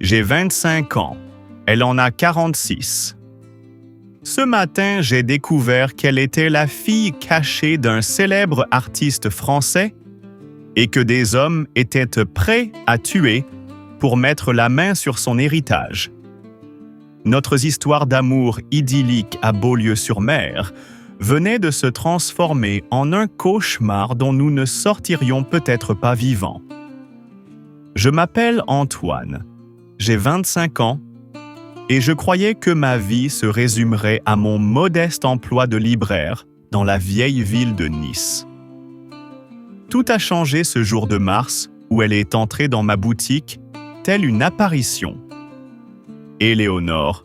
J'ai 25 ans. Elle en a 46. Ce matin, j'ai découvert qu'elle était la fille cachée d'un célèbre artiste français et que des hommes étaient prêts à tuer pour mettre la main sur son héritage. Notre histoire d'amour idyllique à Beaulieu-sur-Mer venait de se transformer en un cauchemar dont nous ne sortirions peut-être pas vivants. Je m'appelle Antoine, j'ai 25 ans et je croyais que ma vie se résumerait à mon modeste emploi de libraire dans la vieille ville de Nice. Tout a changé ce jour de mars où elle est entrée dans ma boutique, telle une apparition. Éléonore,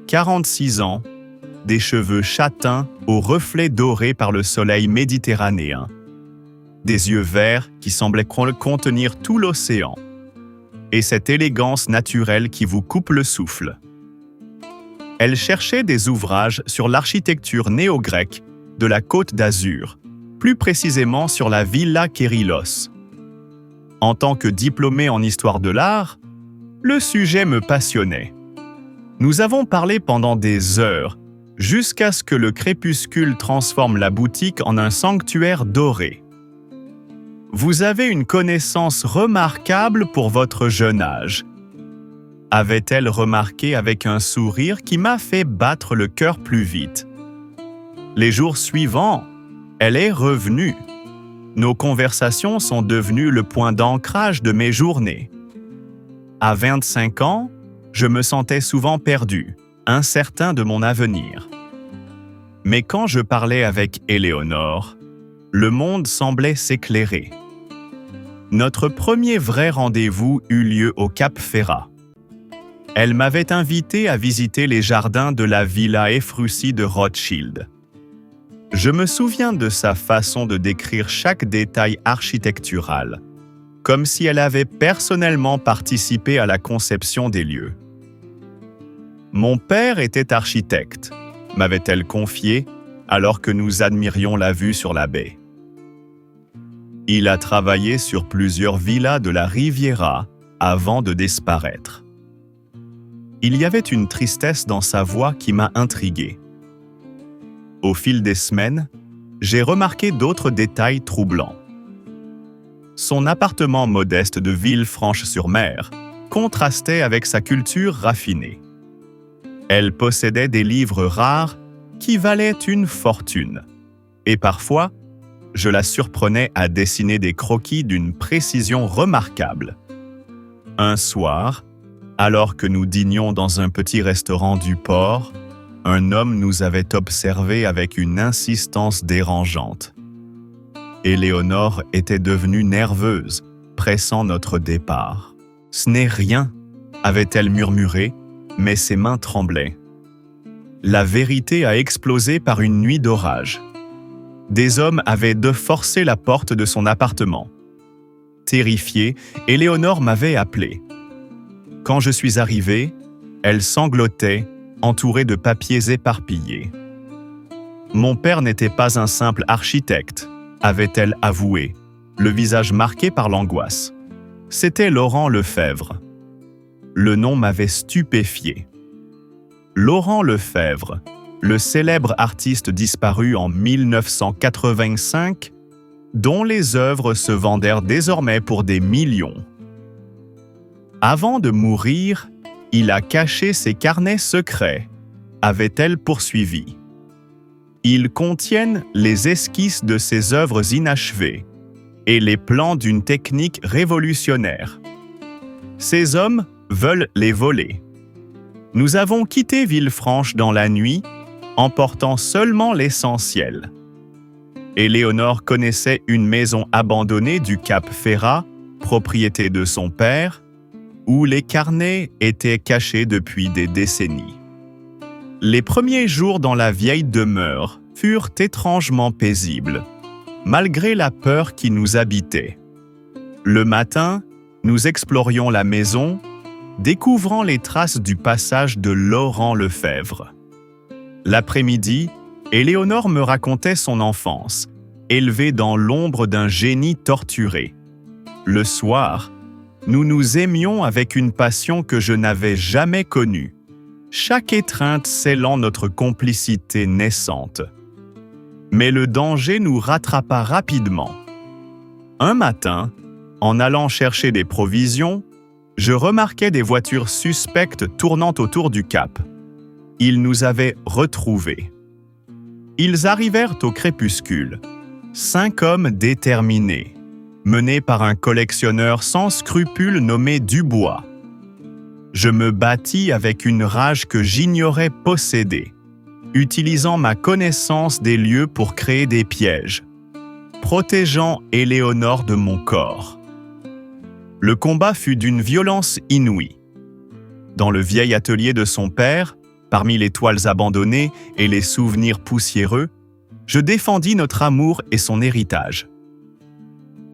46 ans, des cheveux châtains aux reflets dorés par le soleil méditerranéen, des yeux verts qui semblaient contenir tout l'océan, et cette élégance naturelle qui vous coupe le souffle. Elle cherchait des ouvrages sur l'architecture néo-grecque de la Côte d'Azur, plus précisément sur la Villa Kérylos. En tant que diplômée en histoire de l'art, le sujet me passionnait. Nous avons parlé pendant des heures, jusqu'à ce que le crépuscule transforme la boutique en un sanctuaire doré. Vous avez une connaissance remarquable pour votre jeune âge, avait-elle remarqué avec un sourire qui m'a fait battre le cœur plus vite. Les jours suivants, elle est revenue. Nos conversations sont devenues le point d'ancrage de mes journées. À 25 ans, je me sentais souvent perdu, incertain de mon avenir. Mais quand je parlais avec Éléonore, le monde semblait s'éclairer. Notre premier vrai rendez-vous eut lieu au Cap Ferrat. Elle m'avait invité à visiter les jardins de la Villa Ephrussi de Rothschild. Je me souviens de sa façon de décrire chaque détail architectural, comme si elle avait personnellement participé à la conception des lieux. Mon père était architecte, m'avait-elle confié, alors que nous admirions la vue sur la baie. Il a travaillé sur plusieurs villas de la Riviera avant de disparaître. Il y avait une tristesse dans sa voix qui m'a intrigué. Au fil des semaines, j'ai remarqué d'autres détails troublants. Son appartement modeste de Villefranche-sur-Mer contrastait avec sa culture raffinée. Elle possédait des livres rares qui valaient une fortune. Et parfois, je la surprenais à dessiner des croquis d'une précision remarquable. Un soir, alors que nous dînions dans un petit restaurant du port, un homme nous avait observés avec une insistance dérangeante. Éléonore était devenue nerveuse, pressant notre départ. « Ce n'est rien », avait-elle murmuré, mais ses mains tremblaient. La vérité a explosé par une nuit d'orage. Des hommes avaient forcé la porte de son appartement. Terrifiée, Éléonore m'avait appelé. Quand je suis arrivé, elle sanglotait, entourée de papiers éparpillés. Mon père n'était pas un simple architecte, avait-elle avoué, le visage marqué par l'angoisse. C'était Laurent Lefebvre. Le nom m'avait stupéfié. Laurent Lefebvre, le célèbre artiste disparu en 1985, dont les œuvres se vendèrent désormais pour des millions. Avant de mourir, il a caché ses carnets secrets, avait-elle poursuivi. Ils contiennent les esquisses de ses œuvres inachevées et les plans d'une technique révolutionnaire. Ces hommes veulent les voler. Nous avons quitté Villefranche dans la nuit, emportant seulement l'essentiel. Éléonore connaissait une maison abandonnée du Cap Ferrat, propriété de son père, où les carnets étaient cachés depuis des décennies. Les premiers jours dans la vieille demeure furent étrangement paisibles, malgré la peur qui nous habitait. Le matin, nous explorions la maison, découvrant les traces du passage de Laurent Lefebvre. L'après-midi, Éléonore me racontait son enfance, élevée dans l'ombre d'un génie torturé. Le soir, Nous nous aimions avec une passion que je n'avais jamais connue, chaque étreinte scellant notre complicité naissante. Mais le danger nous rattrapa rapidement. Un matin, en allant chercher des provisions, je remarquai des voitures suspectes tournant autour du cap. Ils nous avaient retrouvés. Ils arrivèrent au crépuscule, 5 hommes déterminés, menés par un collectionneur sans scrupules nommé Dubois. Je me battis avec une rage que j'ignorais posséder, utilisant ma connaissance des lieux pour créer des pièges, protégeant Éléonore de mon corps. Le combat fut d'une violence inouïe. Dans le vieil atelier de son père, parmi les toiles abandonnées et les souvenirs poussiéreux, je défendis notre amour et son héritage.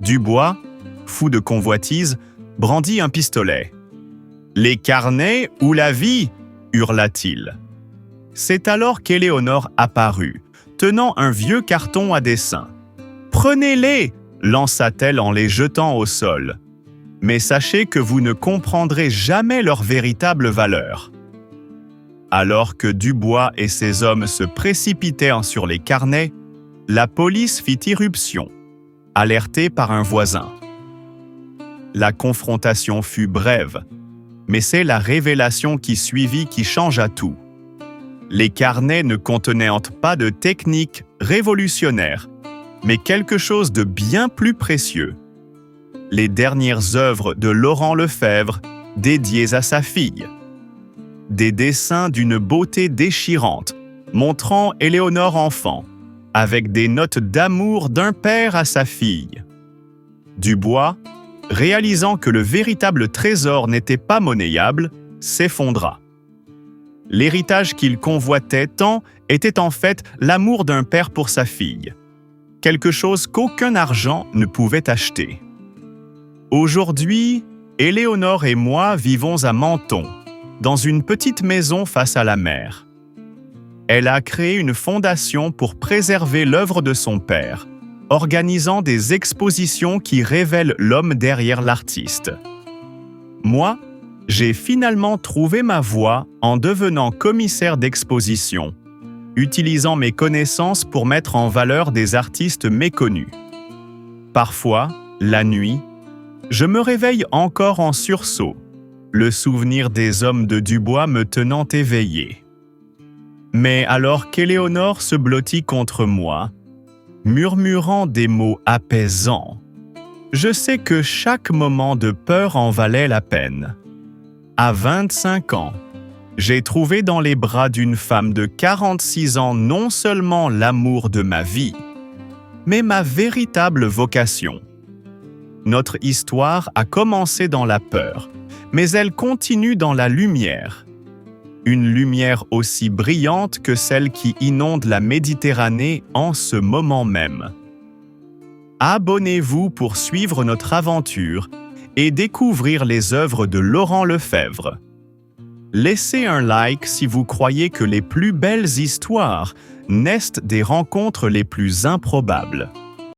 Dubois, fou de convoitise, brandit un pistolet. « Les carnets ou la vie » hurla-t-il. C'est alors qu'Éléonore apparut, tenant un vieux carton à dessin. « Prenez-les » lança-t-elle en les jetant au sol. « Mais sachez que vous ne comprendrez jamais leur véritable valeur. » Alors que Dubois et ses hommes se précipitèrent sur les carnets, la police fit irruption, alertée par un voisin. La confrontation fut brève, mais c'est la révélation qui suivit qui changea tout. Les carnets ne contenaient pas de technique révolutionnaire, mais quelque chose de bien plus précieux. Les dernières œuvres de Laurent Lefebvre dédiées à sa fille. Des dessins d'une beauté déchirante, montrant Éléonore enfant, avec des notes d'amour d'un père à sa fille. Dubois, réalisant que le véritable trésor n'était pas monnayable, s'effondra. L'héritage qu'il convoitait tant était en fait l'amour d'un père pour sa fille, quelque chose qu'aucun argent ne pouvait acheter. Aujourd'hui, Éléonore et moi vivons à Menton, dans une petite maison face à la mer. Elle a créé une fondation pour préserver l'œuvre de son père, organisant des expositions qui révèlent l'homme derrière l'artiste. Moi, j'ai finalement trouvé ma voie en devenant commissaire d'exposition, utilisant mes connaissances pour mettre en valeur des artistes méconnus. Parfois, la nuit, je me réveille encore en sursaut, le souvenir des hommes de Dubois me tenant éveillé. Mais alors qu'Éléonore se blottit contre moi, murmurant des mots apaisants, je sais que chaque moment de peur en valait la peine. À 25 ans, j'ai trouvé dans les bras d'une femme de 46 ans non seulement l'amour de ma vie, mais ma véritable vocation. Notre histoire a commencé dans la peur, mais elle continue dans la lumière. Une lumière aussi brillante que celle qui inonde la Méditerranée en ce moment même. Abonnez-vous pour suivre notre aventure et découvrir les œuvres de Laurent Lefebvre. Laissez un like si vous croyez que les plus belles histoires naissent des rencontres les plus improbables.